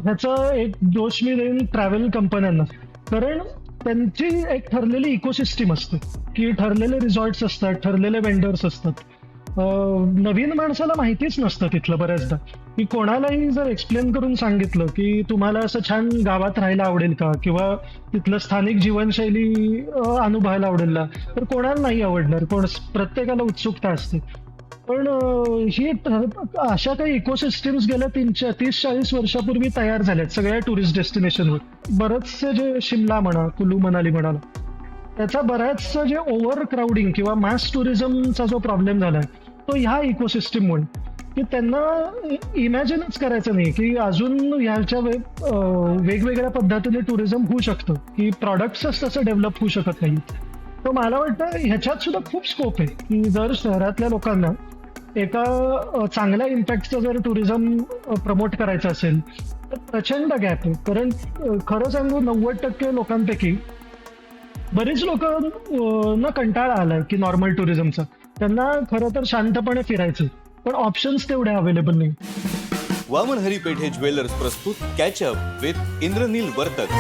ह्याचा एक दोष मी देईन ट्रॅव्हल कंपन्यांना. कारण त्यांची एक ठरलेली इकोसिस्टीम असते की ठरलेले रिसॉर्ट्स असतात, ठरलेले वेंडर्स असतात. नवीन माणसाला माहितीच नसतं तिथलं बऱ्याचदा, की कोणालाही जर एक्सप्लेन करून सांगितलं की तुम्हाला असं छान गावात राहायला आवडेल का, किंवा तिथलं स्थानिक जीवनशैली अनुभवायला आवडेल ना, तर कोणाला नाही आवडणार. प्रत्येकाला उत्सुकता असते. पण ही अशा काही इकोसिस्टीम्स गेल्या 30-40 वर्षापूर्वी तयार झाल्यात सगळ्या टुरिस्ट डेस्टिनेशनवर. बरंचसे जे शिमला म्हणा, कुलू मनाली म्हणा, त्याचा बऱ्याचसं जे ओव्हर क्राऊडिंग किंवा मास टुरिझमचा जो प्रॉब्लेम झालाय तो ह्या इकोसिस्टीममुळे, की त्यांना इमॅजिनच करायचं नाही की अजून ह्याच्या वेगवेगळ्या पद्धतीने टुरिझम होऊ शकतं, की प्रॉडक्ट्सच तसं डेव्हलप होऊ शकत नाही. तर मला वाटतं ह्याच्यात सुद्धा खूप स्कोप आहे, की जर शहरातल्या लोकांना एका चांगल्या इम्पॅक्टचं जर टुरिझम प्रमोट करायचं असेल तर प्रचंड गॅप आहे. कारण खरं सांगू 90% लोकांपैकी बरीच लोक ना कंटाळा आलाय की नॉर्मल टुरिझमचा. त्यांना खरं तर शांतपणे फिरायचं, पण ऑप्शन्स तेवढे अवेलेबल नाही. वामन हरी पेठे ज्वेलर्स प्रस्तुत कॅचअप विथ इंद्रनील वर्तक.